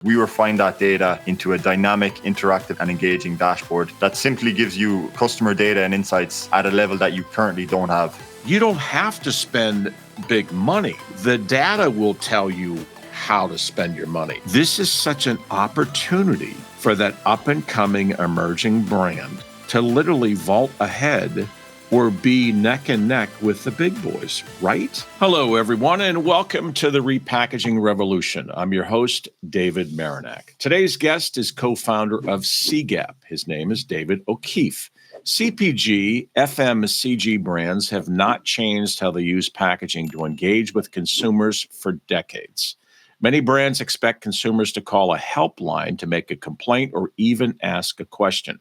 We refine that data into a dynamic, interactive, and engaging dashboard that simply gives you customer data and insights at a level that you currently don't have. You don't have to spend big money. The data will tell you how to spend your money. This is such an opportunity for that up-and-coming emerging brand to literally vault ahead or be neck and neck with the big boys, right? Hello, everyone, and welcome to the Repackaging Revolution. I'm your host, David Marinak. Today's guest is co-founder of CGAP. His name is David O'Keefe. CPG, FMCG brands have not changed how they use packaging to engage with consumers for decades. Many brands expect consumers to call a helpline to make a complaint or even ask a question.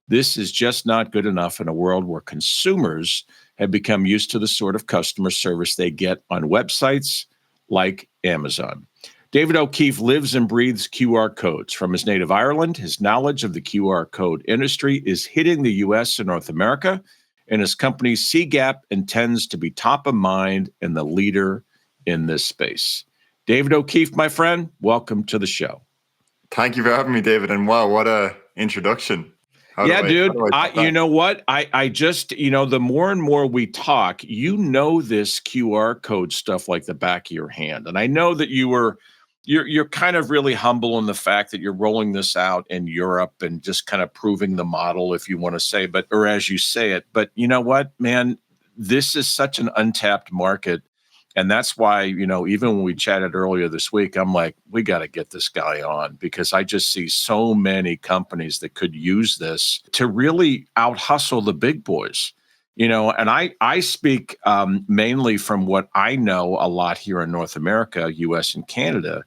This is just not good enough in a world where consumers have become used to the sort of customer service they get on websites like Amazon. David O'Keefe lives and breathes QR codes. From his native Ireland, his knowledge of the QR code industry is hitting the U.S. and North America, and his company CGAP intends to be top of mind and the leader in this space. David O'Keefe, my friend, welcome to the show. Thank you for having me, David. And wow, what a introduction. Dude, you know what? I just, the more and more we talk, this QR code stuff like the back of your hand. And I know that you're kind of really humble in the fact that you're rolling this out in Europe and just kind of proving the model, if you want to say, or as you say it. But you know what, man, this is such an untapped market. And that's why, even when we chatted earlier this week, I'm like, we got to get this guy on because I just see so many companies that could use this to really out hustle the big boys, and I speak mainly from what I know a lot here in North America, US and Canada.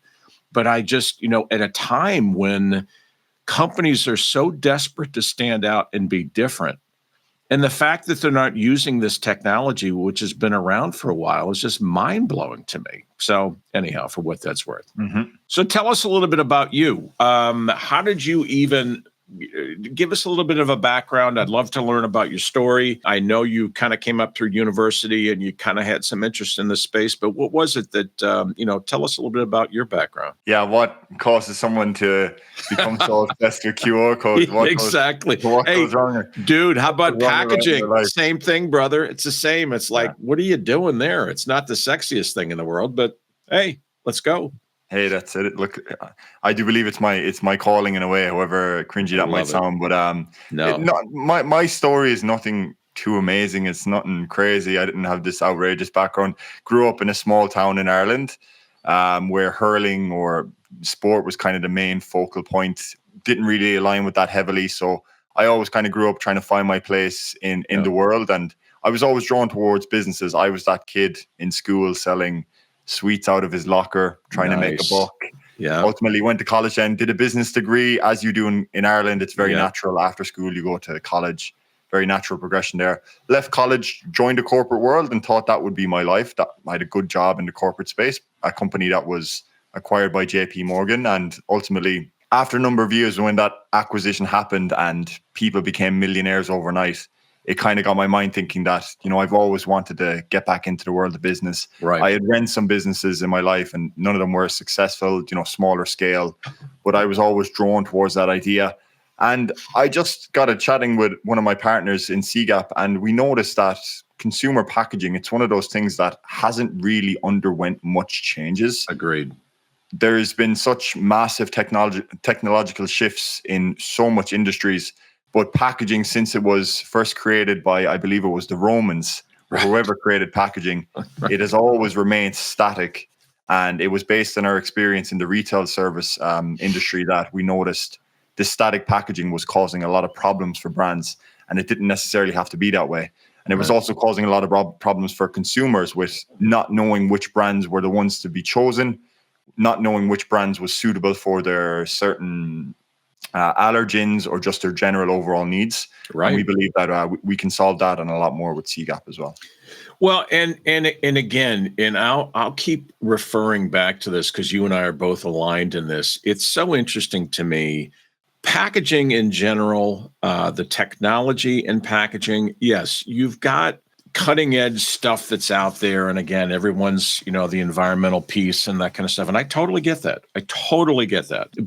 But I just, at a time when companies are so desperate to stand out and be different, and the fact that they're not using this technology, which has been around for a while, is just mind-blowing to me. So anyhow, for what that's worth. Mm-hmm. So tell us a little bit about you. How did you even give us a little bit of a background? I'd love to learn about your story. I know you kind of came up through university and you kind of had some interest in this space, but what was it that, tell us a little bit about your background. Yeah, what causes someone to become so obsessed with QR codes? Exactly. What goes wrong? Dude, how about packaging? Same thing, brother. It's the same. It's like, What are you doing there? It's not the sexiest thing in the world, but hey, let's go. Hey, that's it. Look, I do believe it's my calling in a way, however cringy that might sound. But my story is nothing too amazing. It's nothing crazy. I didn't have this outrageous background. Grew up in a small town in Ireland, where hurling or sport was kind of the main focal point. Didn't really align with that heavily, so I always kind of grew up trying to find my place in the world, and I was always drawn towards businesses. I was that kid in school selling sweets out of his locker, trying to make a buck. Yeah. Ultimately went to college and did a business degree. As you do in Ireland, it's very natural. After school, you go to college. Very natural progression there. Left college, joined the corporate world and thought that would be my life. That I had a good job in the corporate space, a company that was acquired by JP Morgan. And ultimately, after a number of years, when that acquisition happened and people became millionaires overnight, it kind of got my mind thinking that, I've always wanted to get back into the world of business. Right. I had run some businesses in my life and none of them were successful, smaller scale, but I was always drawn towards that idea. And I just got a chatting with one of my partners in CGAP, and we noticed that consumer packaging, it's one of those things that hasn't really underwent much changes. Agreed. There's been such massive technological shifts in so much industries. But packaging, since it was first created by, I believe it was the Romans, or whoever created packaging, it has always remained static. And it was based on our experience in the retail service industry that we noticed this static packaging was causing a lot of problems for brands. And it didn't necessarily have to be that way. And it was also causing a lot of problems for consumers with not knowing which brands were the ones to be chosen, not knowing which brands was suitable for their certain allergens or just their general overall needs. Right. And we believe that we can solve that and a lot more with CGAP as well. Well, and again, and I'll keep referring back to this because you and I are both aligned in this. It's so interesting to me. Packaging in general, the technology in packaging. Yes, you've got cutting edge stuff that's out there. And again, everyone's, the environmental piece and that kind of stuff. And I totally get that.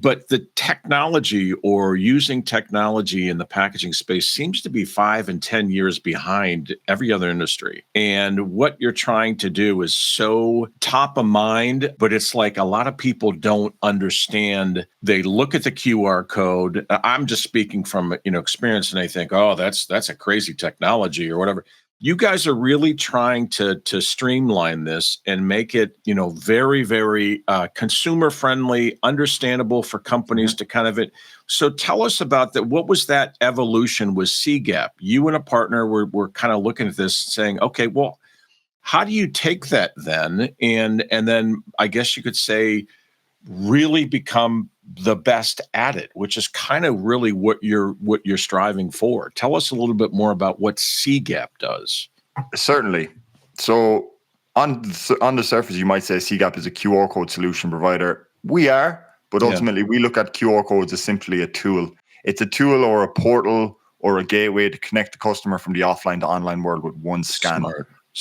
But the technology or using technology in the packaging space seems to be 5 and 10 years behind every other industry. And what you're trying to do is so top of mind, but it's like a lot of people don't understand. They look at the QR code. I'm just speaking from, experience, and they think, oh, that's a crazy technology or whatever. You guys are really trying to streamline this and make it, very, very consumer friendly, understandable for companies to kind of it. So tell us about that. What was that evolution with CGAP? You and a partner were kind of looking at this saying, okay, well, how do you take that then? And then I guess you could say really become the best at it, which is kind of really what you're striving for. Tell us a little bit more about what CGAP does. Certainly. So on the surface, you might say CGAP is a QR code solution provider. We are, but ultimately we look at QR codes as simply a tool. It's a tool or a portal or a gateway to connect the customer from the offline to online world with one scan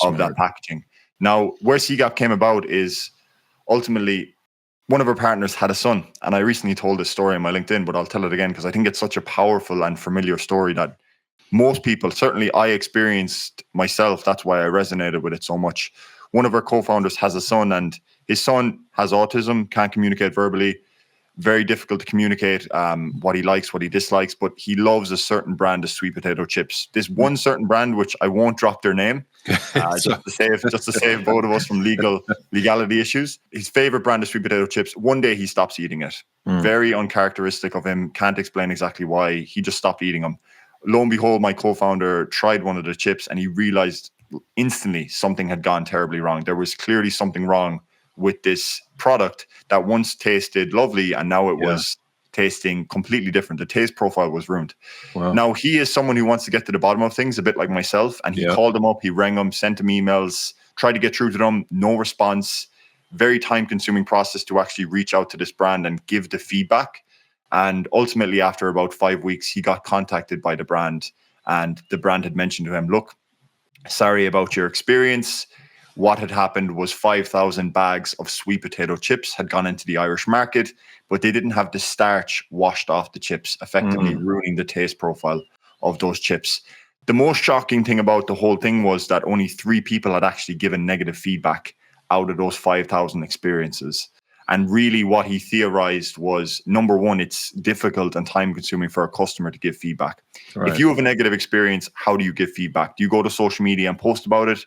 of that packaging. Now, where CGAP came about is ultimately one of our partners had a son, and I recently told this story on my LinkedIn, but I'll tell it again because I think it's such a powerful and familiar story that most people, certainly I experienced myself, that's why I resonated with it so much. One of our co-founders has a son, and his son has autism, can't communicate verbally, very difficult to communicate what he likes, what he dislikes, but he loves a certain brand of sweet potato chips. This one certain brand, which I won't drop their name, just to save both of us from legality issues. His favorite brand of sweet potato chips. One day he stops eating it. Very uncharacteristic of him. Can't explain exactly why. He just stopped eating them. Lo and behold, my co-founder tried one of the chips and he realized instantly something had gone terribly wrong. There was clearly something wrong with this product that once tasted lovely and now it was tasting completely different. The taste profile was ruined. Wow. Now, he is someone who wants to get to the bottom of things, a bit like myself, and he called them up, he rang them, sent them emails, tried to get through to them, no response. Very time-consuming process to actually reach out to this brand and give the feedback. And ultimately, after about 5 weeks, he got contacted by the brand, and the brand had mentioned to him, look, sorry about your experience. What had happened was 5,000 bags of sweet potato chips had gone into the Irish market, but they didn't have the starch washed off the chips, effectively ruining the taste profile of those chips. The most shocking thing about the whole thing was that only 3 people had actually given negative feedback out of those 5,000 experiences. And really what he theorized was, number one, it's difficult and time consuming for a customer to give feedback. Right. If you have a negative experience, how do you give feedback? Do you go to social media and post about it?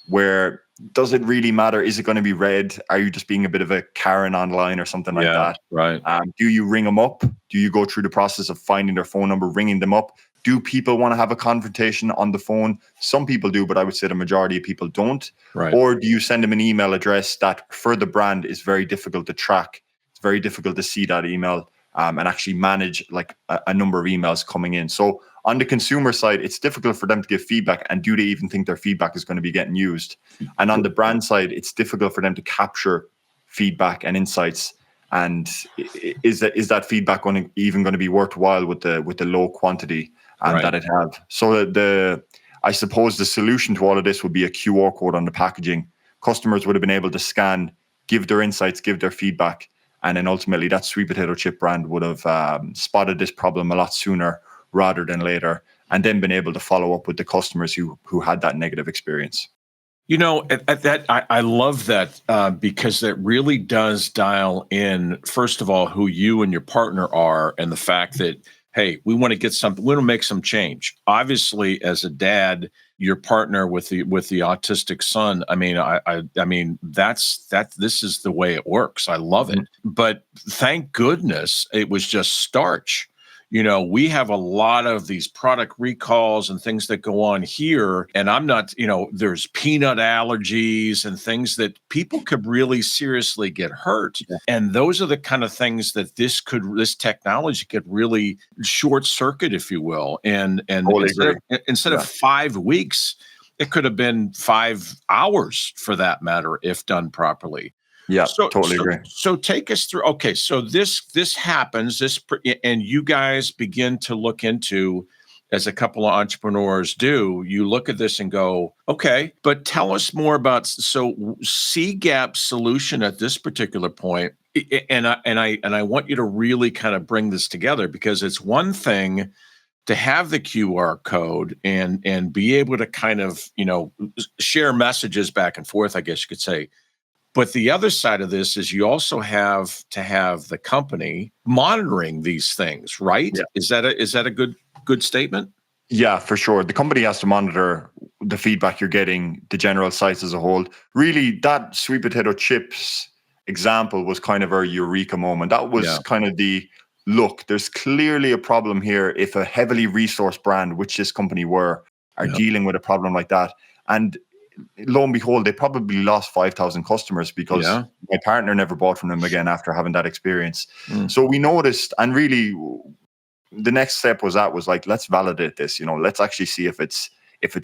Where does it really matter? Is it going to be read? Are you just being a bit of a Karen online or something like that? Right. Do you ring them up? Do you go through the process of finding their phone number, ringing them up? Do people want to have a confrontation on the phone? Some people do, but I would say the majority of people don't. Right. Or do you send them an email address that for the brand is very difficult to track? It's very difficult to see that email and actually manage like a number of emails coming in. So on the consumer side, it's difficult for them to give feedback, and do they even think their feedback is going to be getting used? And on the brand side, it's difficult for them to capture feedback and insights. And is that feedback even going to be worthwhile with the low quantity that it have? So I suppose the solution to all of this would be a QR code on the packaging. Customers would have been able to scan, give their insights, give their feedback, and then ultimately that sweet potato chip brand would have spotted this problem a lot sooner rather than later, and then been able to follow up with the customers who had that negative experience. I love that because that really does dial in, first of all, who you and your partner are, and the fact that, hey, we want to get something, we want to make some change. Obviously, as a dad, your partner with the autistic son, I mean, this is the way it works. I love it. But thank goodness it was just starch. We have a lot of these product recalls and things that go on here. And I'm not, there's peanut allergies and things that people could really seriously get hurt. Yeah. And those are the kind of things that this technology could really short circuit, if you will. And instead of 5 weeks, it could have been 5 hours for that matter, if done properly. Yeah, totally agree. So take us through. Okay, so this happens. And you guys begin to look into as a couple of entrepreneurs do, you look at this and go, okay, but tell us more about, so C-Gap's solution at this particular point. And I want you to really kind of bring this together, because it's one thing to have the QR code and be able to kind of, share messages back and forth, I guess you could say. But the other side of this is you also have to have the company monitoring these things, right? Yeah. Is that a good statement? Yeah, for sure. The company has to monitor the feedback you're getting, the general site as a whole. Really, that sweet potato chips example was kind of our eureka moment. That was kind of the look, there's clearly a problem here if a heavily resourced brand, which this company are dealing with a problem like that. And lo and behold, they probably lost 5,000 customers because my partner never bought from them again after having that experience. So we noticed, and really the next step was like, let's validate this, let's actually see if it's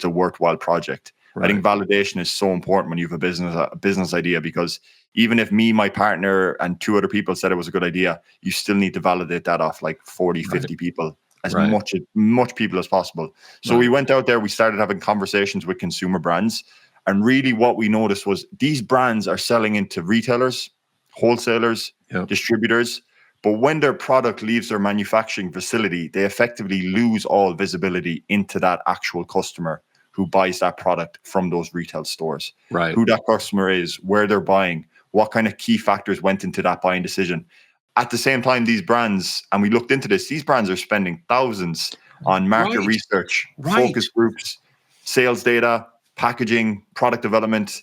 a worthwhile project. Right. I think validation is so important when you have a business idea, because even if me, my partner, and 2 other people said it was a good idea, you still need to validate that off like 40, 50 people, as much people as possible. So we went out there, we started having conversations with consumer brands. And really what we noticed was these brands are selling into retailers, wholesalers, distributors. But when their product leaves their manufacturing facility, they effectively lose all visibility into that actual customer who buys that product from those retail stores. Right. Who that customer is, where they're buying, what kind of key factors went into that buying decision. At the same time, these brands, and we looked into this, these brands are spending thousands on market research, focus groups, sales data, packaging, product development,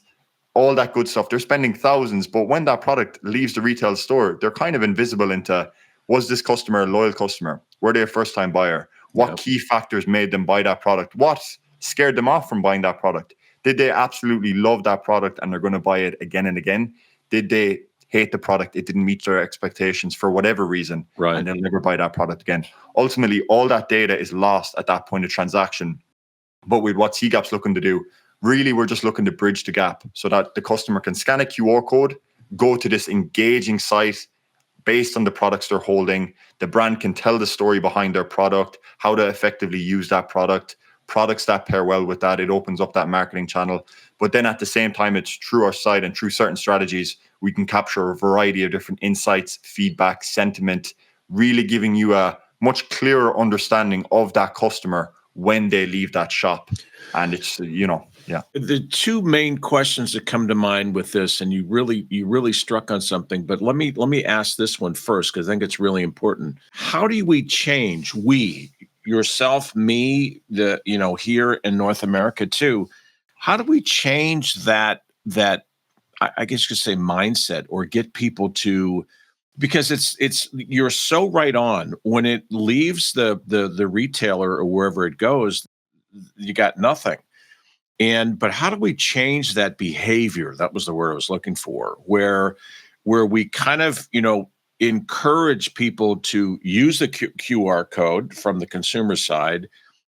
all that good stuff. They're spending thousands, but when that product leaves the retail store, they're kind of invisible into, was this customer a loyal customer? Were they a first-time buyer? What key factors made them buy that product? What scared them off from buying that product? Did they absolutely love that product and they're going to buy it again and again? Did they hate the product? It didn't meet their expectations for whatever reason, and they'll never buy that product again. Ultimately, all that data is lost at that point of transaction. But with what C-Gap's looking to do, really, we're just looking to bridge the gap so that the customer can scan a QR code, go to this engaging site based on the products they're holding. The brand can tell the story behind their product, how to effectively use that product, products that pair well with that. It opens up that marketing channel. But then at the same time, it's through our site and through certain strategies, we can capture a variety of different insights, feedback, sentiment, really giving you a much clearer understanding of that customer when they leave that shop. And it's, The 2 main questions that come to mind with this, and you really struck on something, but let me ask this one first, because I think it's really important. How do we change, yourself, me, here in North America too, how do we change that I guess you could say mindset, or get people to, because it's you're so right on, when it leaves the retailer or wherever it goes, you got nothing. But how do we change that behavior? That was the word I was looking for, where we kind of, encourage people to use the QR code from the consumer side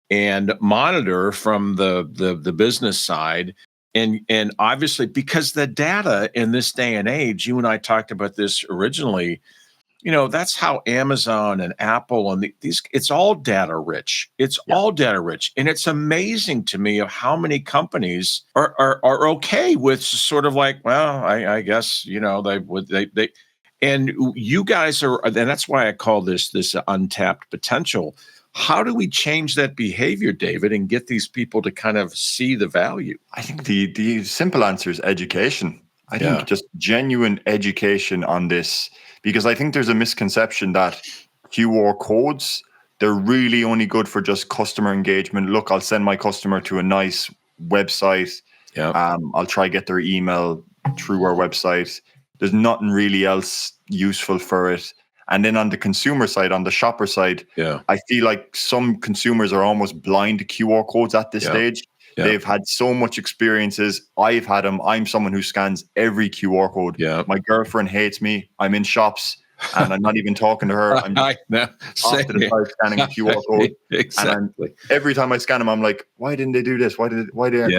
and monitor from the business side. And obviously, because the data in this day and age, you and I talked about this originally, that's how Amazon and Apple and these, it's all data rich. It's all data rich. And it's amazing to me of how many companies are okay with sort of like, well, I guess, they and you guys are, and that's why I call this untapped potential. How do we change that behavior, David, and get these people to kind of see the value? I think the simple answer is education. I think just genuine education on this, because I think there's a misconception that QR codes, they're really only good for just customer engagement. Look, I'll send my customer to a nice website. I'll try get their email through our website. There's nothing really else useful for it. And then on the consumer side, on the shopper side, I feel like some consumers are almost blind to QR codes at this stage. They've had so much experiences. I've had them. I'm someone who scans every QR code. My girlfriend hates me. I'm in shops and I'm not even talking to her. I'm just off to the side scanning a QR code. Exactly. And every time I scan them, I'm like, why didn't they do this? Why did they do that?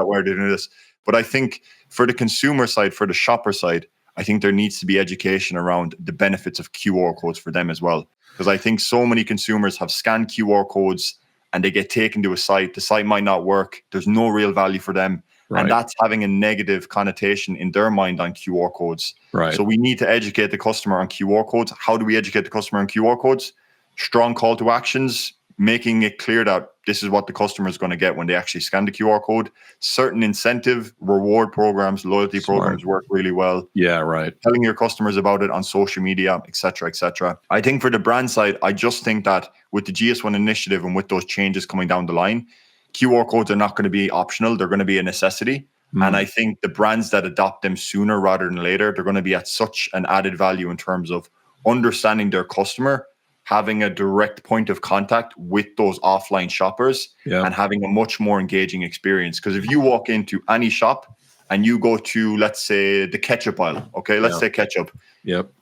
Why are they doing this? But I think for the consumer side, for the shopper side, I think there needs to be education around the benefits of QR codes for them as well. Because I think so many consumers have scanned QR codes and they get taken to a site. The site might not work. There's no real value for them. Right. And that's having a negative connotation in their mind on QR codes. Right. So we need to educate the customer on QR codes. How do we educate the customer on QR codes? Strong call to actions, making it clear that this is what the customer is going to get when they actually scan the QR code. Certain incentive, reward programs, loyalty programs work really well. Yeah, right. Telling your customers about it on social media, et cetera, et cetera. I think for the brand side, I just think that with the GS1 initiative and with those changes coming down the line, QR codes are not going to be optional. They're going to be a necessity. And I think the brands that adopt them sooner rather than later, they're going to be at such an added value in terms of understanding their customer, having a direct point of contact with those offline shoppers, and having a much more engaging experience. Because if you walk into any shop and you go to, let's say, the ketchup aisle, okay, let's say ketchup.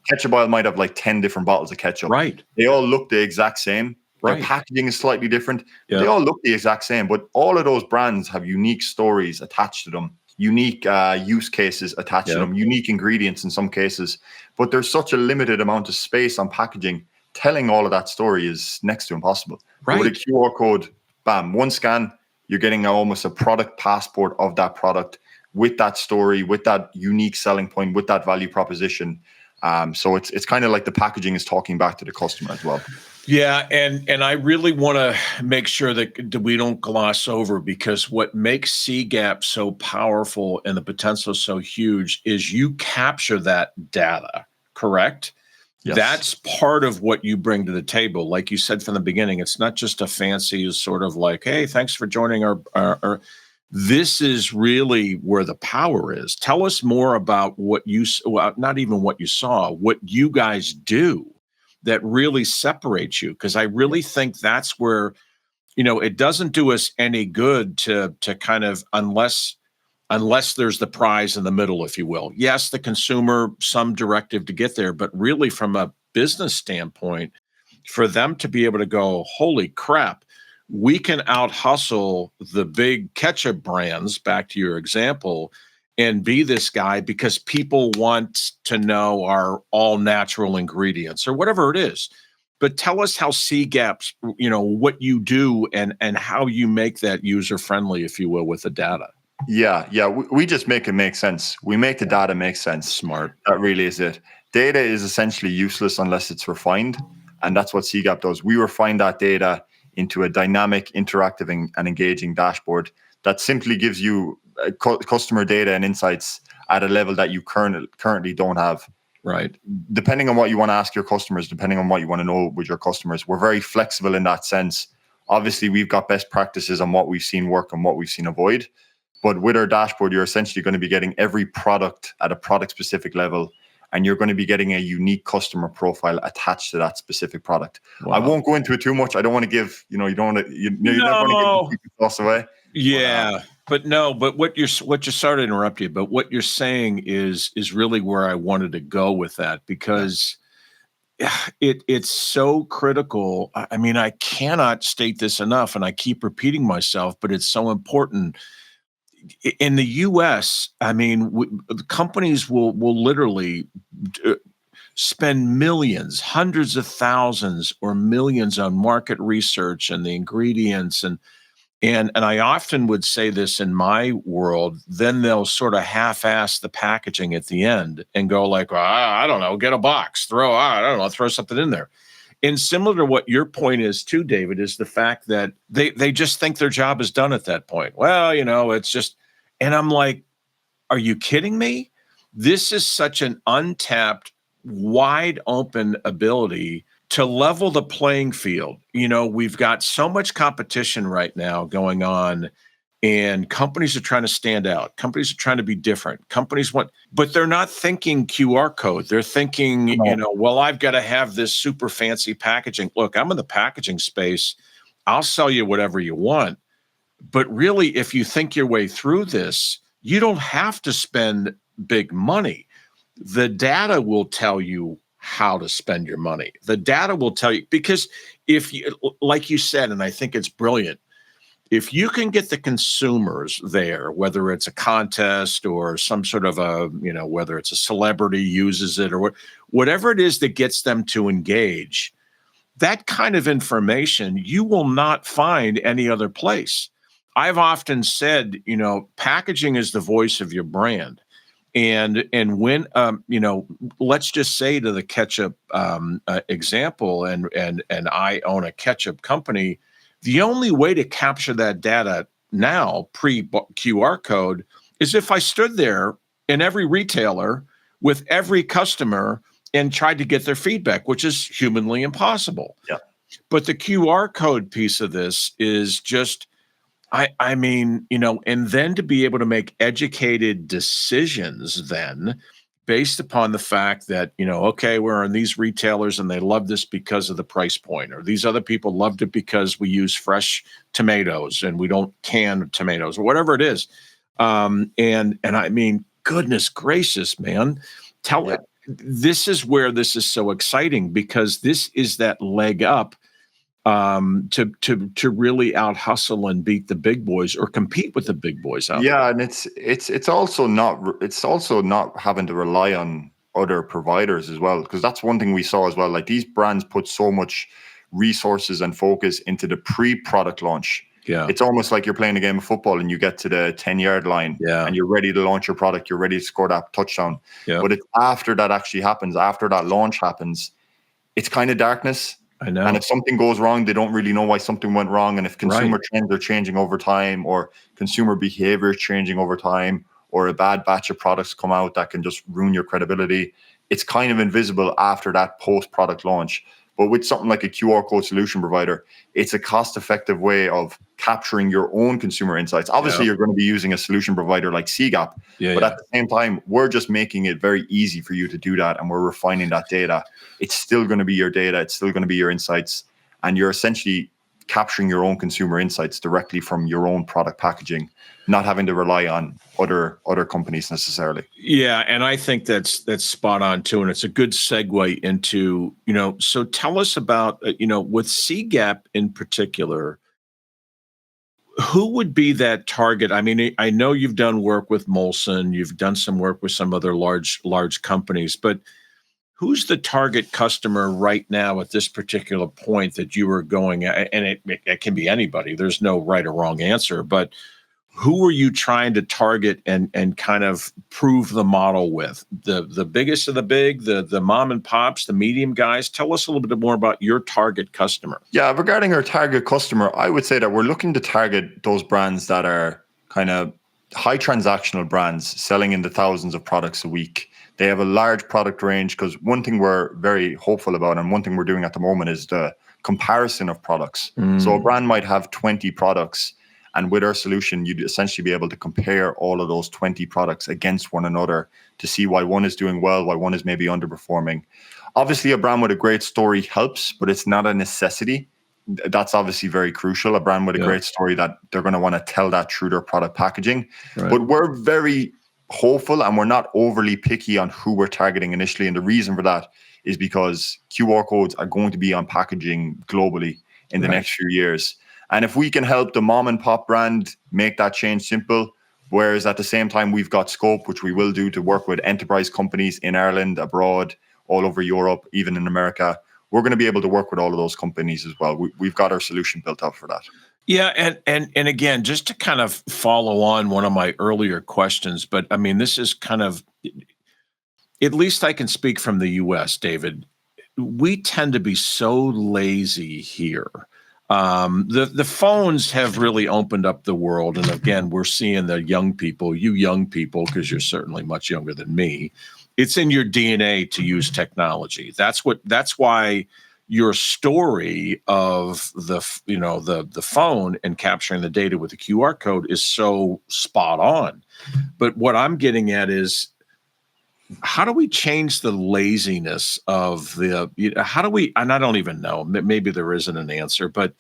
Ketchup aisle might have like 10 different bottles of ketchup. Right. They all look the exact same. Their packaging is slightly different. They all look the exact same, but all of those brands have unique stories attached to them, unique use cases attached to them, unique ingredients in some cases. But there's such a limited amount of space on packaging. Telling all of that story is next to impossible. Right. But with a QR code, bam, one scan, you're getting almost a product passport of that product with that story, with that unique selling point, with that value proposition. So it's kind of like the packaging is talking back to the customer as well. Yeah, and I really want to make sure that we don't gloss over, because what makes CGAP so powerful and the potential so huge is you capture that data, correct? Yes. That's part of what you bring to the table. Like you said from the beginning, it's not just a fancy sort of like, hey, thanks for joining our this is really where the power is. Tell us more about what you, well, not even what you saw, what you guys do that really separates you. Because I really think that's where, it doesn't do us any good to kind of, unless there's the prize in the middle, if you will. Yes, the consumer, some directive to get there, but really from a business standpoint, for them to be able to go, holy crap, we can out hustle the big ketchup brands, back to your example, and be this guy because people want to know our all natural ingredients or whatever it is. But tell us how CGAP's, what you do and how you make that user friendly, if you will, with the data. Yeah. We just make it make sense. We make the data make sense. Smart. That really is it. Data is essentially useless unless it's refined. And that's what CGAP does. We refine that data into a dynamic, interactive, and engaging dashboard that simply gives you customer data and insights at a level that you currently don't have. Right. Depending on what you want to ask your customers, depending on what you want to know with your customers, we're very flexible in that sense. Obviously, we've got best practices on what we've seen work and what we've seen avoid. But with our dashboard, you're essentially going to be getting every product at a product-specific level, and you're going to be getting a unique customer profile attached to that specific product. Wow. I won't go into it too much. I don't want to give, you don't want to, you're never going to give the sauce away. Yeah. But what you're sorry to interrupt you, but what you're saying is really where I wanted to go with that, because it's so critical. I mean, I cannot state this enough, and I keep repeating myself, but it's so important. In the US, I mean, companies will literally spend millions, hundreds of thousands or millions on market research and the ingredients. And I often would say this in my world, then they'll sort of half-ass the packaging at the end and go like, I don't know, get a box, throw something in there. And similar to what your point is too, David, is the fact that they just think their job is done at that point. Well, it's just, and I'm like, are you kidding me? This is such an untapped, wide open ability to level the playing field. We've got so much competition right now going on, and companies are trying to stand out. Companies are trying to be different. Companies but they're not thinking QR code. They're thinking, well, I've got to have this super fancy packaging. Look, I'm in the packaging space. I'll sell you whatever you want. But really, if you think your way through this, you don't have to spend big money. The data will tell you how to spend your money. The data will tell you, because if you, like you said, and I think it's brilliant, if you can get the consumers there, whether it's a contest or some sort of whether it's a celebrity uses it or whatever it is that gets them to engage, that kind of information you will not find any other place. I've often said, packaging is the voice of your brand. And when let's just say to the ketchup example, and I own a ketchup company, the only way to capture that data now, pre QR code, is if I stood there in every retailer with every customer and tried to get their feedback, which is humanly impossible. Yeah. But the QR code piece of this is just, I mean, and then to be able to make educated decisions then based upon the fact that, okay, we're in these retailers and they love this because of the price point, or these other people loved it because we use fresh tomatoes and we don't can tomatoes, or whatever it is. And I mean, goodness gracious, man, tell it. This is where this is so exciting, because this is that leg up to really out hustle and beat the big boys, or compete with the big boys out there. And it's also not having to rely on other providers as well, because that's one thing we saw as well. Like, these brands put so much resources and focus into the pre-product launch. Yeah. It's almost like you're playing a game of football and you get to the 10-yard line and you're ready to launch your product, you're ready to score that touchdown. But it's after that actually happens, after that launch happens, it's kind of darkness. I know. And if something goes wrong, they don't really know why something went wrong. And if consumer trends are changing over time, or consumer behavior is changing over time, or a bad batch of products come out that can just ruin your credibility, it's kind of invisible after that post-product launch. But with something like a QR code solution provider, it's a cost-effective way of capturing your own consumer insights. Obviously, you're going to be using a solution provider like CGAP, but at the same time, we're just making it very easy for you to do that, and we're refining that data. It's still going to be your data. It's still going to be your insights, and you're essentially capturing your own consumer insights directly from your own product packaging, not having to rely on other companies necessarily. Yeah, and I think that's spot on too, and it's a good segue into, so tell us about, with CGAP in particular, who would be that target? I mean, I know you've done work with Molson, you've done some work with some other large companies, but who's the target customer right now at this particular point that you are going at? And it can be anybody. There's no right or wrong answer, but who are you trying to target and kind of prove the model with? The biggest of the big, the mom and pops, the medium guys? Tell us a little bit more about your target customer. Yeah, regarding our target customer, I would say that we're looking to target those brands that are kind of high transactional brands selling in the thousands of products a week. They have a large product range, because one thing we're very hopeful about, and one thing we're doing at the moment, is the comparison of products. So a brand might have 20 products, and with our solution, you'd essentially be able to compare all of those 20 products against one another to see why one is doing well, why one is maybe underperforming. Obviously, a brand with a great story helps, but it's not a necessity. That's obviously very crucial. A brand with a great story, that they're going to want to tell that through their product packaging. But we're very hopeful, and we're not overly picky on who we're targeting initially. And the reason for that is because QR codes are going to be on packaging globally in the next few years. And if we can help the mom and pop brand make that change simple, whereas at the same time we've got scope, which we will do, to work with enterprise companies in Ireland, abroad, all over Europe, even in America, we're going to be able to work with all of those companies as well. We've got our solution built up for that. Yeah, and again, just to kind of follow on one of my earlier questions, but I mean, this is kind of, at least I can speak from the US, David. We tend to be so lazy here. The phones have really opened up the world, and again, we're seeing the young people, because you're certainly much younger than me. It's in your DNA to use technology. That's why your story of the phone and capturing the data with the QR code is so spot on. But what I'm getting at is, how do we change the laziness of how do we, and I don't even know, maybe there isn't an answer, but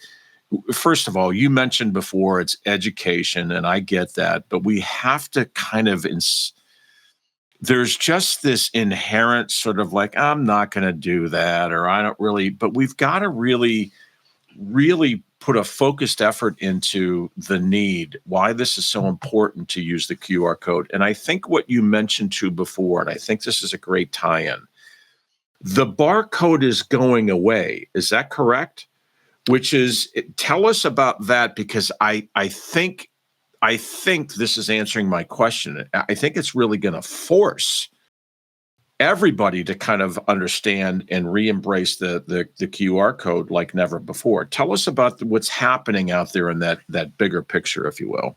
first of all, you mentioned before it's education, and I get that, but we have to kind of, there's just this inherent sort of like, I'm not going to do that, or I don't really, but we've got to really, really put a focused effort into the need, why this is so important to use the QR code. And I think what you mentioned too before, and I think this is a great tie-in, The barcode is going away. Is that correct? Tell us about that, because I think this is answering my question. I think it's really going to force everybody to kind of understand and re-embrace the QR code like never before. Tell us about what's happening out there in that bigger picture, if you will.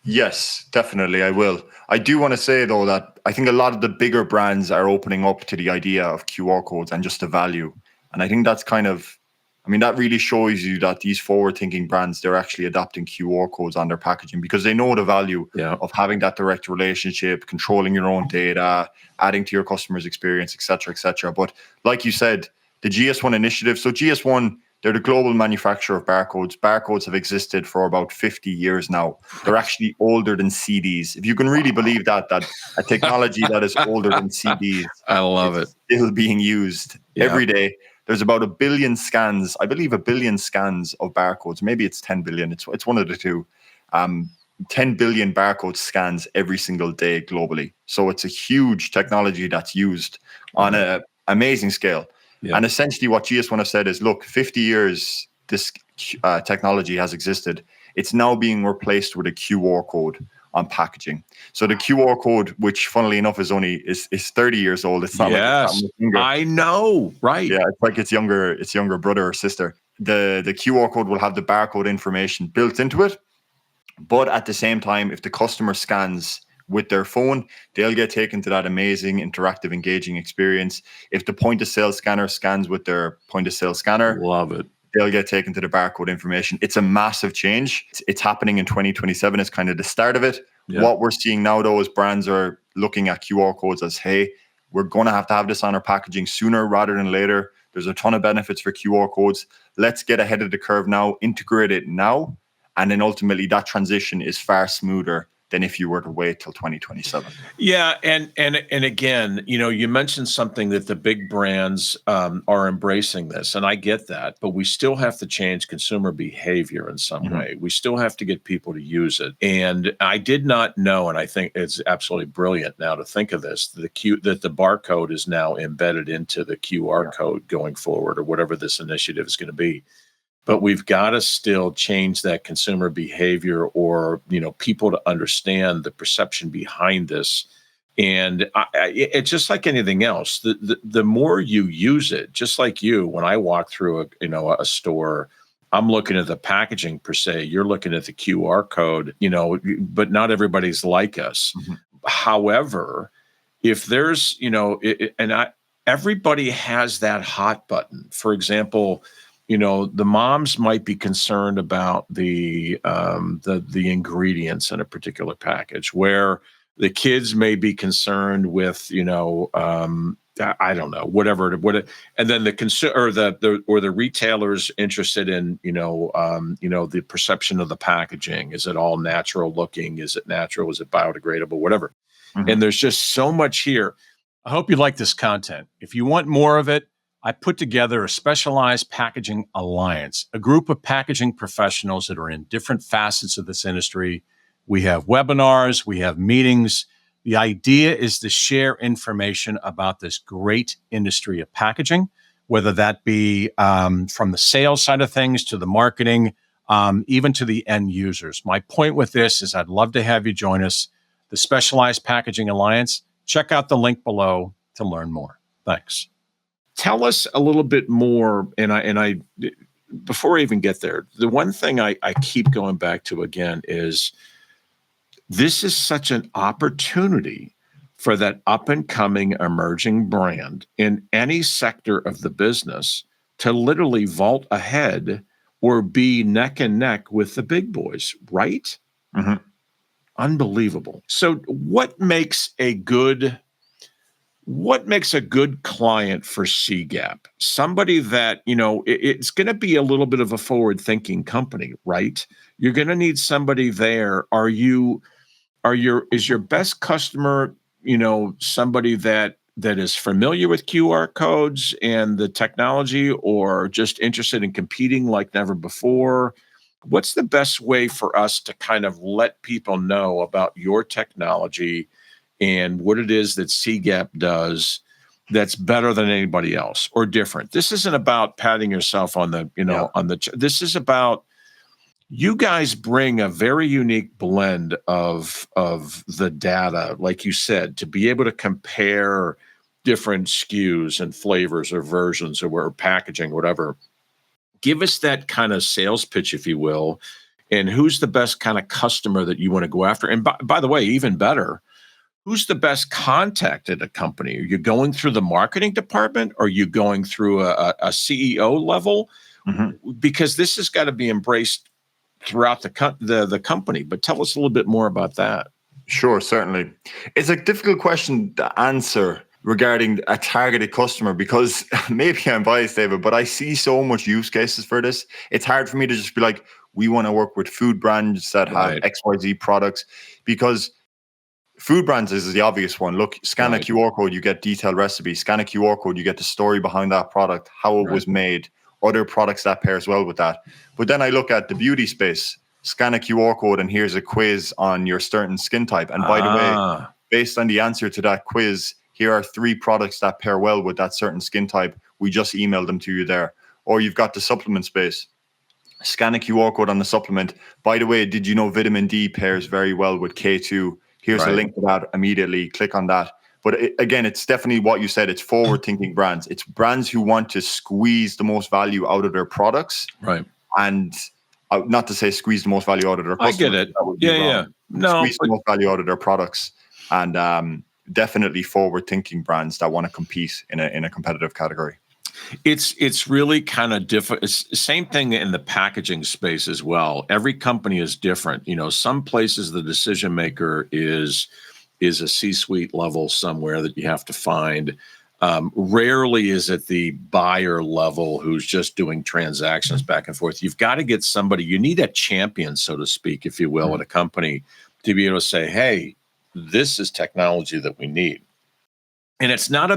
Yes, definitely, I will. I do want to say, though, that I think a lot of the bigger brands are opening up to the idea of QR codes and just the value. And I think that's that really shows you that these forward-thinking brands, they're actually adopting QR codes on their packaging because they know the value of having that direct relationship, controlling your own data, adding to your customer's experience, et cetera, et cetera. But like you said, the GS1 initiative, so GS1, they're the global manufacturer of barcodes. Barcodes have existed for about 50 years now. They're actually older than CDs. If you can really believe that a technology that is older than CDs, I love it, still being used every day. There's about 1 billion scans, I believe 1 billion scans of barcodes. Maybe it's 10 billion. It's one of the two. 10 billion barcode scans every single day globally. So it's a huge technology that's used on an amazing scale. Yeah. And essentially what GS1 have said is, look, 50 years this technology has existed. It's now being replaced with a QR code on packaging. So the QR code, which funnily enough is 30 years old. It's not like it's not I know, right? Yeah, it's like its younger brother or sister. The QR code will have the barcode information built into it. But at the same time, if the customer scans with their phone, they'll get taken to that amazing, interactive, engaging experience. If the point of sale scanner scans with their point of sale scanner, love it, they'll get taken to the barcode information. It's a massive change. It's happening in 2027. It's kind of the start of it. Yeah. What we're seeing now, though, is brands are looking at QR codes as, hey, we're going to have this on our packaging sooner rather than later. There's a ton of benefits for QR codes. Let's get ahead of the curve now, integrate it now, and then ultimately that transition is far smoother than if you were to wait till 2027. Yeah, and again, you mentioned something that the big brands are embracing this, and I get that, but we still have to change consumer behavior in some way. We still have to get people to use it. And I did not know, and I think it's absolutely brilliant now to think of this, that the barcode is now embedded into the QR code going forward, or whatever this initiative is going to be. But we've got to still change that consumer behavior, or people to understand the perception behind this. And it's just like anything else. The more you use it, just like you, when I walk through a store, I'm looking at the packaging per se. You're looking at the QR code, but not everybody's like us. Mm-hmm. However, if there's everybody has that hot button. For example, the moms might be concerned about the ingredients in a particular package, where the kids may be concerned with, I don't know, whatever. And then the consumer or the retailer's interested in, the perception of the packaging. Is it all natural looking? Is it natural? Is it biodegradable? Whatever. Mm-hmm. And there's just so much here. I hope you like this content. If you want more of it, I put together a Specialized Packaging Alliance, a group of packaging professionals that are in different facets of this industry. We have webinars, we have meetings. The idea is to share information about this great industry of packaging, whether that be from the sales side of things to the marketing, even to the end users. My point with this is I'd love to have you join us, the Specialized Packaging Alliance. Check out the link below to learn more. Thanks. Tell us a little bit more, and I before I even get there, the one thing I keep going back to again is this is such an opportunity for that up-and-coming emerging brand in any sector of the business to literally vault ahead or be neck and neck with the big boys, right? Mm-hmm. Unbelievable. So what makes a good client for CGAP? Somebody that, it's going to be a little bit of a forward-thinking company, right? You're going to need somebody there. Is your best customer, somebody that is familiar with QR codes and the technology, or just interested in competing like never before? What's the best way for us to kind of let people know about your technology and what it is that CGAP does, that's better than anybody else or different. This isn't about patting yourself on the, this is about, you guys bring a very unique blend of the data, like you said, to be able to compare different SKUs and flavors or versions or packaging, whatever. Give us that kind of sales pitch, if you will, and who's the best kind of customer that you want to go after. And by the way, even better, who's the best contact at a company? Are you going through the marketing department? Or are you going through a CEO level? Mm-hmm. Because this has got to be embraced throughout the company. But tell us a little bit more about that. Sure, certainly. It's a difficult question to answer regarding a targeted customer, because maybe I'm biased, David, but I see so much use cases for this. It's hard for me to just be like, we want to work with food brands that have XYZ products, because food brands is the obvious one. Look, scan a QR code, you get detailed recipe. Scan a QR code, you get the story behind that product, how it was made, other products that pairs well with that. But then I look at the beauty space, scan a QR code, and here's a quiz on your certain skin type. And by the way, based on the answer to that quiz, here are 3 products that pair well with that certain skin type. We just emailed them to you there. Or you've got the supplement space. Scan a QR code on the supplement. By the way, did you know vitamin D pairs very well with K2? Here's a link to that immediately. Click on that. But again, it's definitely what you said. It's forward-thinking brands. It's brands who want to squeeze the most value out of their products. Right. And not to say squeeze the most value out of their customers. I get it. Yeah. No, squeeze the most value out of their products. And definitely forward-thinking brands that want to compete in a competitive category. It's really kind of different. It's the same thing in the packaging space as well. Every company is different. Some places the decision maker is a C-suite level somewhere that you have to find. Rarely is it the buyer level who's just doing transactions back and forth. You've got to get somebody. You need a champion, so to speak, if you will, at a company to be able to say, hey, this is technology that we need. And it's not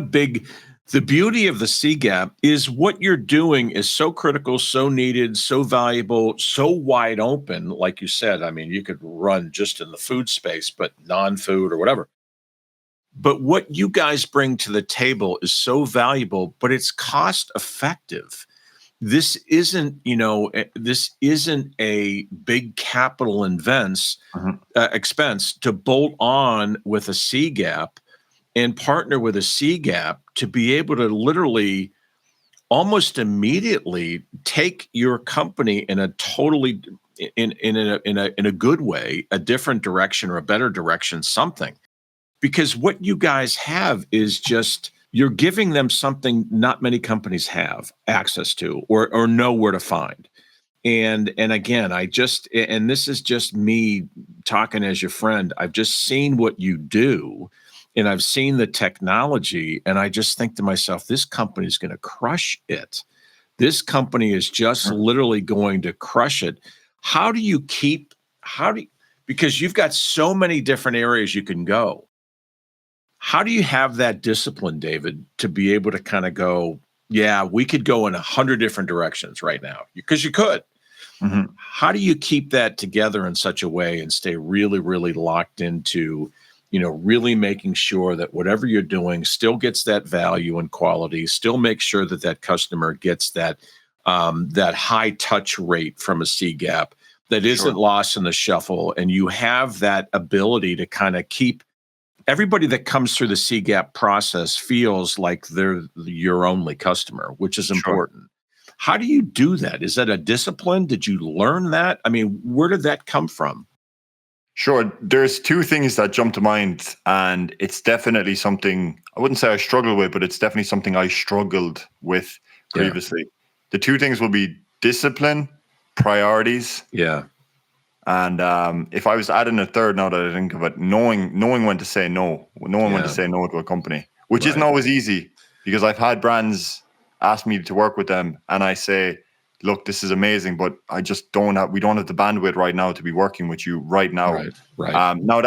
the beauty of the C-Gap is what you're doing is so critical, so needed, so valuable, so wide open. Like you said, I mean, you could run just in the food space, but non-food or whatever. But what you guys bring to the table is so valuable, but it's cost effective. This isn't a big capital expense to bolt on with a C-Gap and partner with a C-Gap to be able to literally almost immediately take your company in a totally in a good way, a different direction or a better direction, something. Because what you guys have is just, you're giving them something not many companies have access to or know where to find. And again, and this is just me talking as your friend, I've just seen what you do. And I've seen the technology, and I just think to myself, this company is going to crush it. This company is just literally going to crush it. Because you've got so many different areas you can go. How do you have that discipline, David, to be able to kind of go, yeah, we could go in 100 different directions right now? Because you could. Mm-hmm. How do you keep that together in such a way and stay really, really locked into really making sure that whatever you're doing still gets that value and quality, still make sure that that customer gets that high touch rate from a C-Gap that isn't lost in the shuffle, and you have that ability to kind of keep everybody that comes through the C-Gap process feels like they're your only customer, which is important. How do you do that? Is that a discipline? Did you learn that? I mean, where did that come from? Sure. There's 2 things that jump to mind, and it's definitely something, I wouldn't say I struggle with, but it's definitely something I struggled with previously. Yeah. The 2 things will be discipline, priorities. Yeah. And if I was adding a third now that I think of it, knowing when to say no, when to say no to a company, which isn't always easy, because I've had brands ask me to work with them and I say, look, this is amazing, but we don't have the bandwidth right now to be working with you right now. Right. Now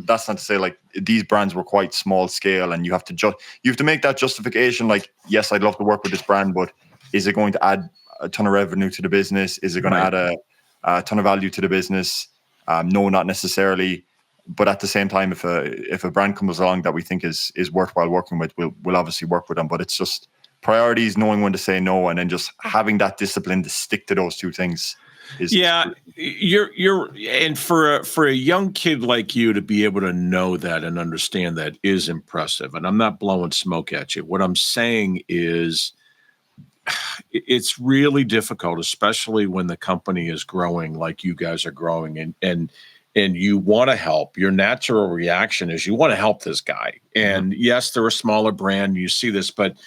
that's not to say like these brands were quite small scale, and you have to make that justification. Like, yes, I'd love to work with this brand, but is it going to add a ton of revenue to the business? Is it going to add a ton of value to the business? No, not necessarily. But at the same time, if a brand comes along that we think is worthwhile working with, we'll obviously work with them. But it's just priorities, knowing when to say no, and then just having that discipline to stick to those two things. You're and for a young kid like you to be able to know that and understand that is impressive. And I'm not blowing smoke at you. What I'm saying is, it's really difficult, especially when the company is growing like you guys are growing, and you want to help. Your natural reaction is you want to help this guy. And yes, they're a smaller brand. You see this, but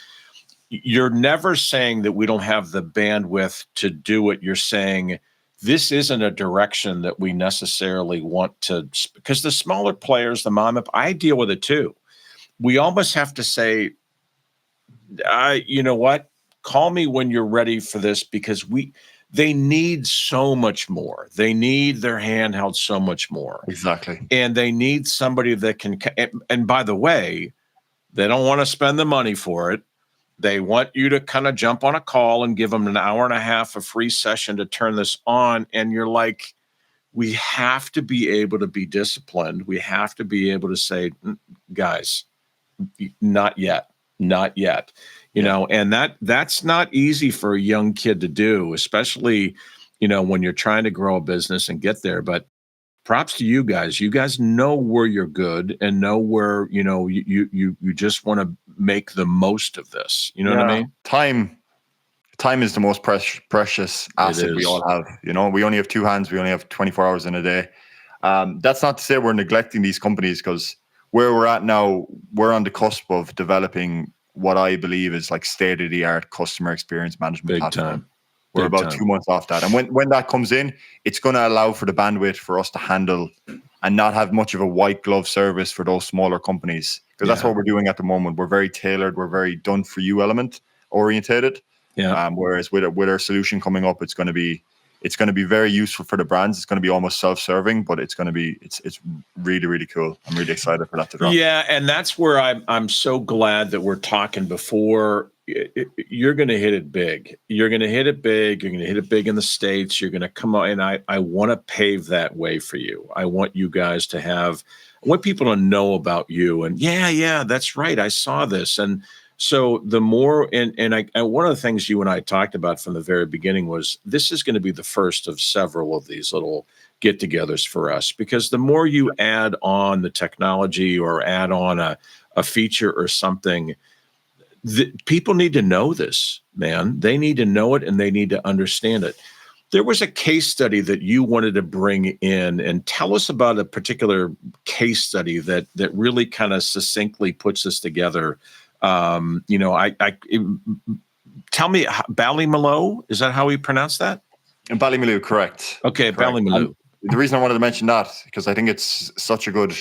you're never saying that we don't have the bandwidth to do it. You're saying this isn't a direction that we necessarily want to, because the smaller players, the mom up, I deal with it too. We almost have to say, you know what? Call me when you're ready for this, because they need so much more. They need their hand held so much more. Exactly. And they need somebody that can, and by the way, they don't want to spend the money for it. They want you to kind of jump on a call and give them an hour and a half of free session to turn this on. And you're like, we have to be able to be disciplined. We have to be able to say, guys, not yet. You know, and that's not easy for a young kid to do, especially, you know, when you're trying to grow a business and get there. But props to you guys. You guys know where you're good and know where, you know, you just want to make the most of this. You know what I mean? Time is the most precious asset we all have. You know, we only have two hands. We only have 24 hours in a day. That's not to say we're neglecting these companies, because where we're at now, we're on the cusp of developing what I believe is like state-of-the-art customer experience management platform. We're about 2 months off that. And when that comes in, it's going to allow for the bandwidth for us to handle and not have much of a white glove service for those smaller companies. Because that's what we're doing at the moment. We're very tailored. We're very done for you element orientated. Whereas with our solution coming up, it's going to be very useful for the brands. It's going to be almost self-serving, but it's really, really cool. I'm really excited for that to drop. Yeah, and that's where I'm so glad that we're talking before. You're going to hit it big. You're going to hit it big. You're going to hit it big in the States. You're going to come out, and I want to pave that way for you. I want you guys to have, I want people to know about you. And yeah, that's right. I saw this. And so the more, and one of the things you and I talked about from the very beginning was this is going to be the first of several of these little get-togethers for us, because the more you add on the technology or add on a feature or something, people need to know this, man. They need to know it and they need to understand it. There was a case study that you wanted to bring in, and tell us about a particular case study that really kind of succinctly puts this together. Tell me, Ballymaloe, is that how we pronounce that? Ballymaloe, correct. Okay, Ballymaloe. The reason I wanted to mention that, because I think it's such a good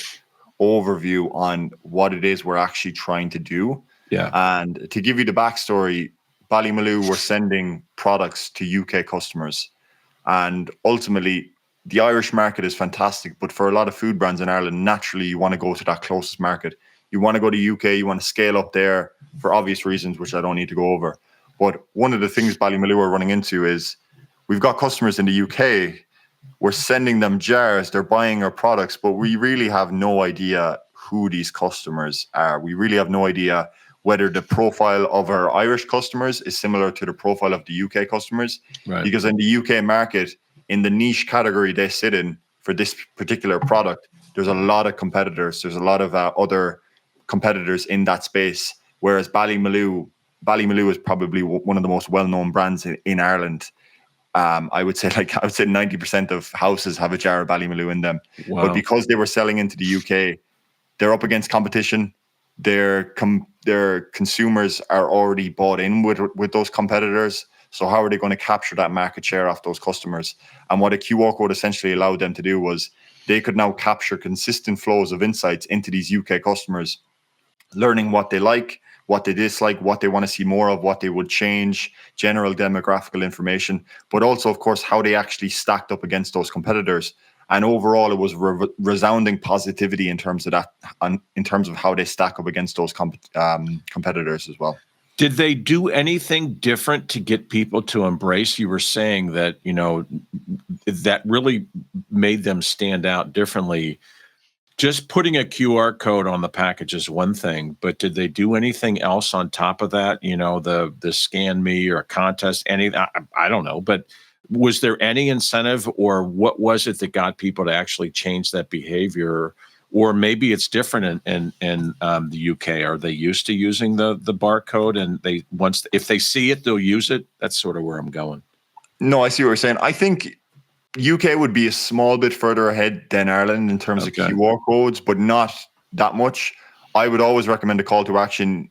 overview on what it is we're actually trying to do. Yeah. And to give you the backstory, Ballymaloe were sending products to UK customers. And ultimately, the Irish market is fantastic, but for a lot of food brands in Ireland, naturally, you want to go to that closest market. You want to go to UK, you want to scale up there for obvious reasons, which I don't need to go over. But one of the things Ballymaloe are running into is we've got customers in the UK, we're sending them jars, they're buying our products, but we really have no idea who these customers are. We really have no idea whether the profile of our Irish customers is similar to the profile of the UK customers. Right. Because in the UK market, in the niche category they sit in for this particular product, there's a lot of competitors. There's a lot of other competitors in that space. Whereas Ballymaloe is probably one of the most well-known brands in Ireland. I would say 90% of houses have a jar of Ballymaloe in them. Wow. But because they were selling into the UK, they're up against competition. Their consumers are already bought in with those competitors. So how are they going to capture that market share off those customers? And what a QR code essentially allowed them to do was they could now capture consistent flows of insights into these UK customers, learning what they like, what they dislike, what they want to see more of, what they would change, general demographical information, but also, of course, how they actually stacked up against those competitors. And overall, it was resounding positivity in terms of that, in terms of how they stack up against those competitors as well. Did they do anything different to get people to embrace? You were saying that, that really made them stand out differently. Just putting a QR code on the package is one thing, but did they do anything else on top of that? The scan me or contest, I don't know, but was there any incentive, or what was it that got people to actually change that behavior? Or maybe it's different in the UK. Are they used to using the barcode, and if they see it, they'll use it? That's sort of where I'm going. No, I see what you're saying. I think UK would be a small bit further ahead than Ireland in terms of QR codes, but not that much. I would always recommend a call to action,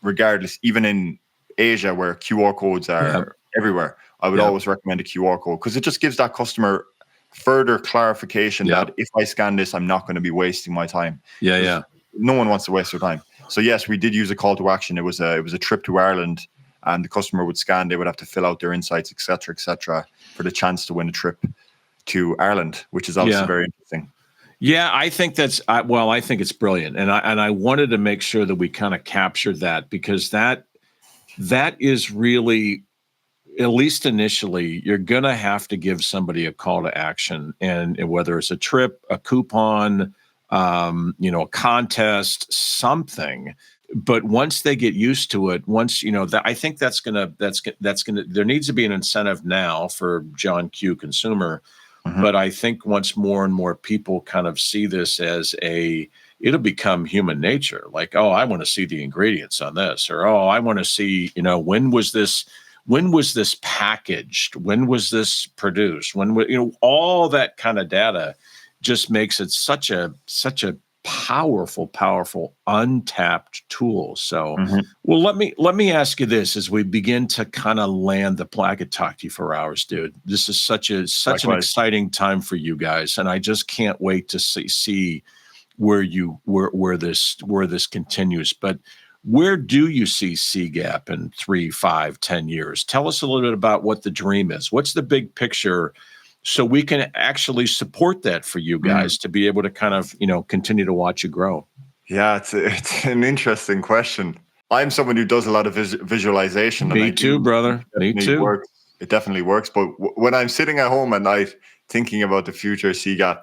regardless, even in Asia where QR codes are everywhere. I would always recommend a QR code because it just gives that customer further clarification that if I scan this, I'm not going to be wasting my time. No one wants to waste their time. So yes, we did use a call to action. It was a trip to Ireland, and the customer would scan. They would have to fill out their insights, etc., for the chance to win a trip to Ireland, which is obviously very interesting. Yeah, I think I think it's brilliant, and I wanted to make sure that we kind of captured that, because that is really, at least initially, you're going to have to give somebody a call to action, and whether it's a trip, a coupon, a contest, something. But once they get used to it, I think that's gonna. There needs to be an incentive now for John Q. consumer. Mm-hmm. But I think once more and more people kind of see this as it'll become human nature. Like, oh, I want to see the ingredients on this, or oh, I want to see, when was this packaged? When was this produced? All that kind of data just makes it such a powerful, untapped tool. So, well, let me ask you this as we begin to kind of land the plane. I could talk to you for hours, dude. This is such an exciting time for you guys, and I just can't wait to see where this continues. But where do you see CGAP in 3, 5, 10 years? Tell us a little bit about what the dream is. What's the big picture, so we can actually support that for you guys to be able to kind of, continue to watch you grow? Yeah, it's an interesting question. I'm someone who does a lot of visualization. Me too, brother. Me too. It definitely works. But when I'm sitting at home at night thinking about the future CGAP,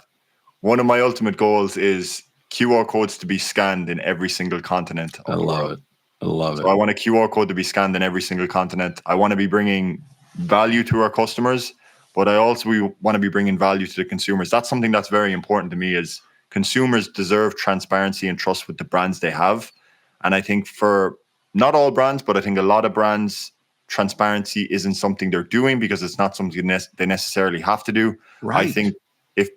one of my ultimate goals is QR codes to be scanned in every single continent of the world. I love it. So I want a QR code to be scanned in every single continent. I want to be bringing value to our customers, but I also want to be bringing value to the consumers. That's something that's very important to me, is consumers deserve transparency and trust with the brands they have. And I think for not all brands, but I think a lot of brands, transparency isn't something they're doing because it's not something they necessarily have to do. Right. I think if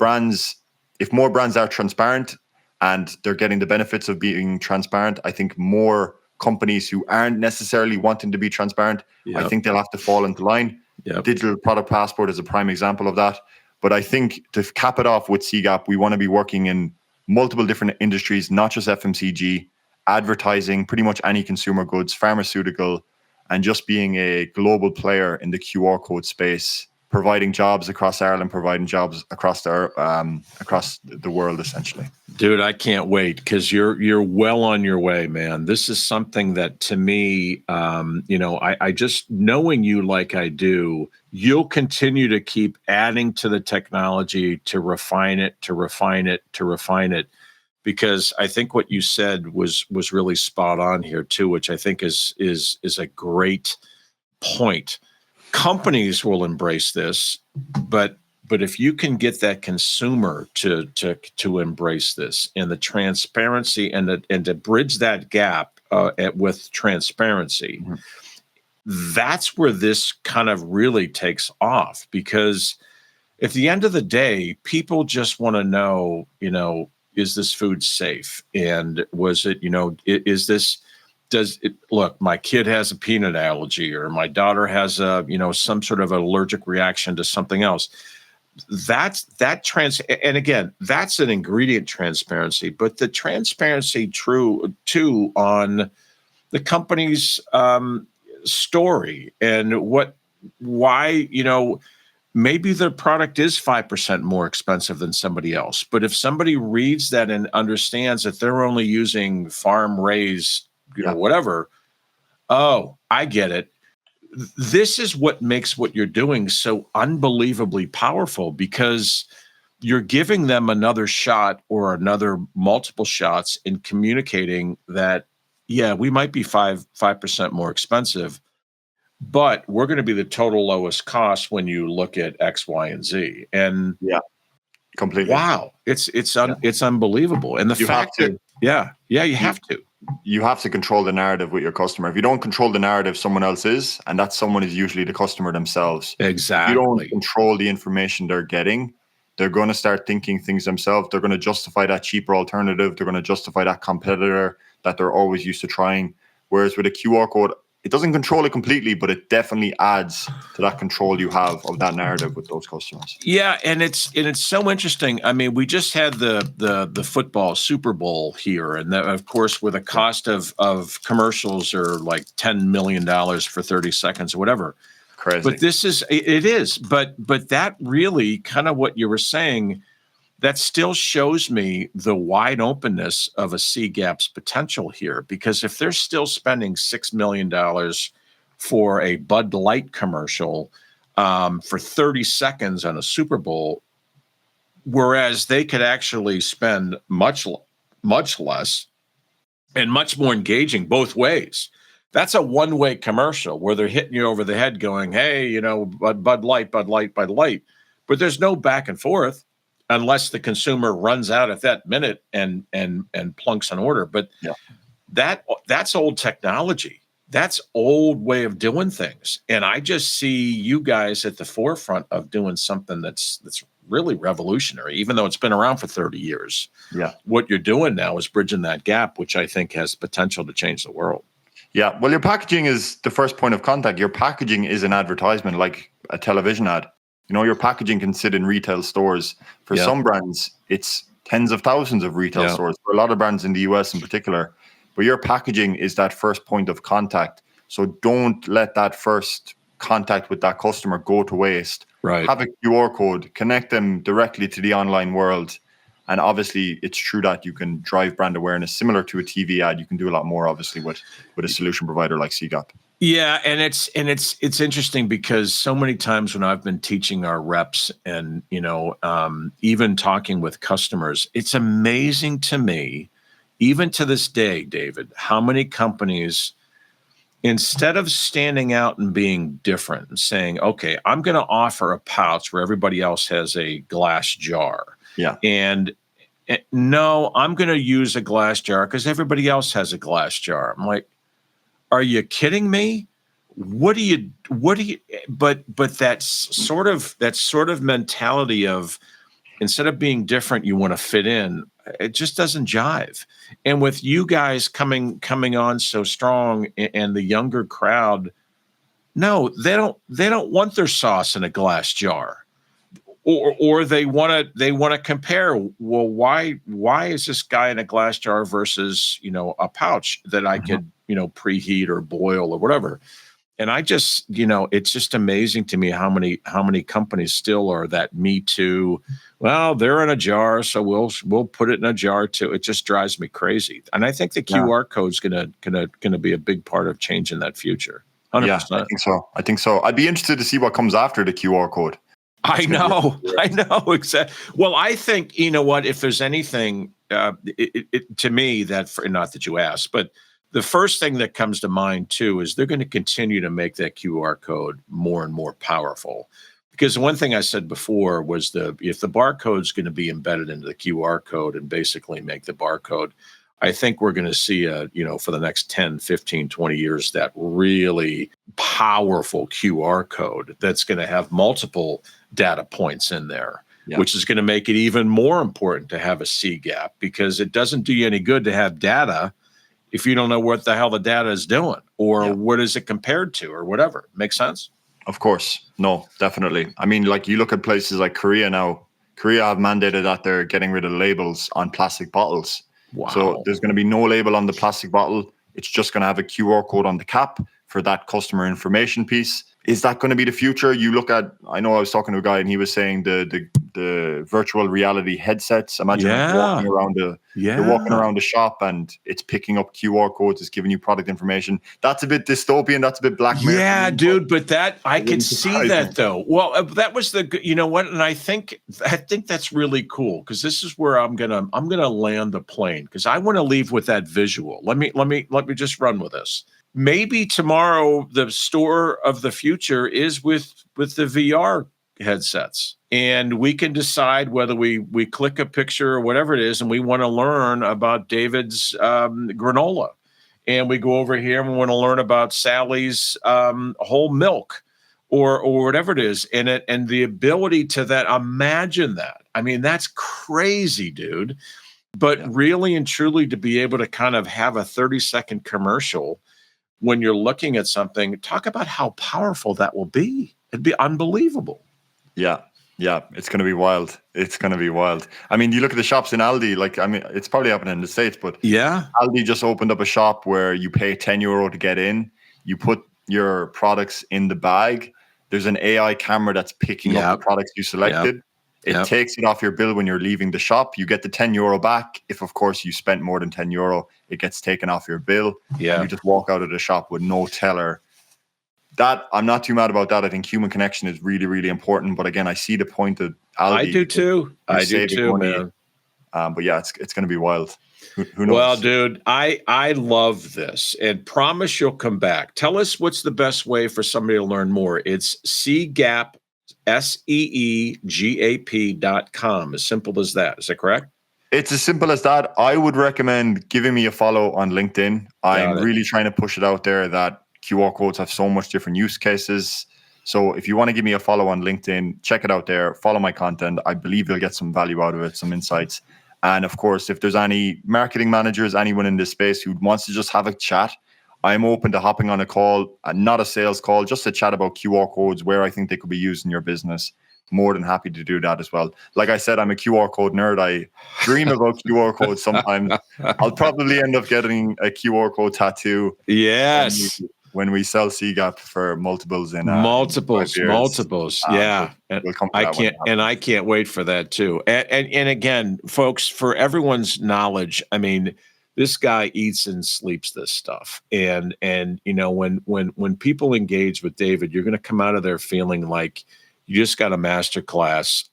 more brands are transparent and they're getting the benefits of being transparent, I think more companies who aren't necessarily wanting to be transparent, I think they'll have to fall into line. Digital Product Passport is a prime example of that. But I think to cap it off with CGAP, we want to be working in multiple different industries, not just FMCG, advertising, pretty much any consumer goods, pharmaceutical, and just being a global player in the QR code space, providing jobs across Ireland, providing jobs across the world, essentially. Dude, I can't wait, because you're well on your way, man. This is something that, to me, I just, knowing you like I do, you'll continue to keep adding to the technology to refine it, because I think what you said was really spot on here too, which I think is a great point. Companies will embrace this, but if you can get that consumer to embrace this, and the transparency and to bridge that gap with transparency, that's where this kind of really takes off. Because at the end of the day, people just want to know, is this food safe? And was it, is this, look, my kid has a peanut allergy, or my daughter has some sort of allergic reaction to something else. And again, that's an ingredient transparency, but the transparency true too on the company's story, and why maybe the product is 5% more expensive than somebody else. But if somebody reads that and understands that they're only using farm raised, whatever, oh, I get it. This is what makes what you're doing so unbelievably powerful, because you're giving them another shot or another multiple shots in communicating that, yeah, we might be 5% more expensive, but we're going to be the total lowest cost when you look at X, Y, and Z. And yeah, completely. Wow, it's unbelievable. And the You fact have to. that, you have to. You have to control the narrative with your customer. If you don't control the narrative, someone else is, and that someone is usually the customer themselves. Exactly. If you don't control the information they're getting, they're going to start thinking things themselves. They're going to justify that cheaper alternative. They're going to justify that competitor that they're always used to trying. Whereas with a QR code, it doesn't control it completely, but it definitely adds to that control you have of that narrative with those customers. Yeah, and it's so interesting. I mean, we just had the football Super Bowl here, and that, of course, with a cost of commercials are like $10 million for 30 seconds or whatever. Crazy. But it is. But that really kind of what you were saying, that still shows me the wide openness of a C-Gap's potential here. Because if they're still spending $6 million for a Bud Light commercial for 30 seconds on a Super Bowl, whereas they could actually spend much less and much more engaging both ways. That's a one-way commercial where they're hitting you over the head going, hey, Bud Light, Bud Light, Bud Light. But there's no back and forth unless the consumer runs out at that minute and plunks an order. But that's old technology. That's old way of doing things. And I just see you guys at the forefront of doing something that's really revolutionary, even though it's been around for 30 years. Yeah. What you're doing now is bridging that gap, which I think has potential to change the world. Yeah. Well, your packaging is the first point of contact. Your packaging is an advertisement, like a television ad. Your packaging can sit in retail stores. For some brands, it's tens of thousands of retail stores. For a lot of brands in the US in particular. But your packaging is that first point of contact. So don't let that first contact with that customer go to waste. Right. Have a QR code, connect them directly to the online world. And obviously, it's true that you can drive brand awareness similar to a TV ad. You can do a lot more, obviously, with a solution provider like C-Gap. Yeah, and it's interesting because so many times when I've been teaching our reps and even talking with customers, it's amazing to me, even to this day, David, how many companies, instead of standing out and being different and saying, okay, I'm going to offer a pouch where everybody else has a glass jar. Yeah. And no, I'm going to use a glass jar because everybody else has a glass jar. I'm like, are you kidding me? What do you, but that's sort of mentality of, instead of being different, you want to fit in. It just doesn't jive. And with you guys coming on so strong and the younger crowd, no, they don't want their sauce in a glass jar. Or they want to compare. Well, why is this guy in a glass jar versus a pouch that I could preheat or boil or whatever? And I just it's just amazing to me how many companies still are that me too. Well, they're in a jar, so we'll put it in a jar too. It just drives me crazy. And I think the QR code is gonna be a big part of changing that future. 100%. Yeah, I think so. I'd be interested to see what comes after the QR code. I know exactly. Well, I think what, if there's anything to me that, not that you asked, but the first thing that comes to mind too is they're going to continue to make that QR code more and more powerful. Because one thing I said before was if the barcode is going to be embedded into the QR code and basically make the barcode, I think we're going to see for the next 10, 15, 20 years, that really powerful QR code that's going to have multiple data points in there, which is going to make it even more important to have a C-Gap, because it doesn't do you any good to have data if you don't know what the hell the data is doing or what is it compared to or whatever. Make sense? Of course. No, definitely. I mean, like, you look at places like Korea now. Korea have mandated that they're getting rid of labels on plastic bottles. Wow. So there's going to be no label on the plastic bottle. It's just going to have a QR code on the cap for that customer information piece. Is that going to be the future? You look at, I know I was talking to a guy and he was saying the virtual reality headsets. Imagine like you're walking around the shop and it's picking up QR codes, it's giving you product information. That's a bit dystopian. That's a bit Black Mirror. Yeah, dude, but that I could see that though. Well, that was you know what? And I think that's really cool because this is where I'm gonna land the plane because I want to leave with that visual. Let me just run with this. Maybe tomorrow the store of the future is with the VR headsets, and we can decide whether we click a picture or whatever it is, and we want to learn about David's granola, and we go over here and we want to learn about Sally's whole milk, or whatever it is, and the ability to that. Imagine that. I mean, that's crazy, dude. But really and truly, to be able to kind of have a 30-second commercial when you're looking at something, talk about how powerful that will be. It'd be unbelievable. Yeah. It's going to be wild. It's going to be wild. I mean, you look at the shops in Aldi, like, I mean, it's probably happening in the States, but Aldi just opened up a shop where you pay €10 to get in. You put your products in the bag. There's an AI camera that's picking up the products you selected. It takes it off your bill when you're leaving the shop. You get the €10 back. If, of course, you spent more than €10, it gets taken off your bill. Yeah. You just walk out of the shop with no teller. That, I'm not too mad about that. I think human connection is really, really important. But again, I see the point of Aldi. I do too. Man. But yeah, it's going to be wild. Who knows? Well, dude, I love this and promise you'll come back. Tell us what's the best way for somebody to learn more. It's CGAP. SEEGAP.com. As simple as that. Is that correct? It's as simple as that. I would recommend giving me a follow on LinkedIn. I'm really trying to push it out there that QR codes have so much different use cases. So if you want to give me a follow on LinkedIn, check it out there. Follow my content. I believe you'll get some value out of it, some insights. And of course, if there's any marketing managers, anyone in this space who wants to just have a chat, I'm open to hopping on a call, not a sales call, just to chat about QR codes, where I think they could be used in your business. More than happy to do that as well. Like I said, I'm a QR code nerd. I dream about QR codes sometimes. I'll probably end up getting a QR code tattoo. Yes. When we sell CGAP for multiples in multiples. Yeah. We'll come to I can't wait for that too. And again, folks, for everyone's knowledge, I mean, this guy eats and sleeps this stuff. And you know, when people engage with David, you're going to come out of there feeling like you just got a master class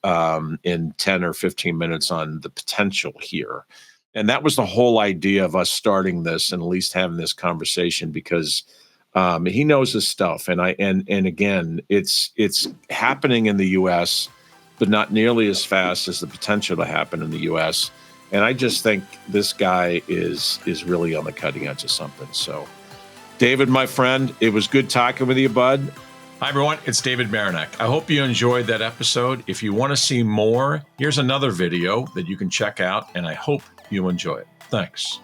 in 10 or 15 minutes on the potential here. And that was the whole idea of us starting this and at least having this conversation, because he knows his stuff. And again, it's happening in the US, but not nearly as fast as the potential to happen in the US. And I just think this guy is really on the cutting edge of something. So, David, my friend, it was good talking with you, bud. Hi, everyone. It's David Baranek. I hope you enjoyed that episode. If you want to see more, here's another video that you can check out, and I hope you enjoy it. Thanks.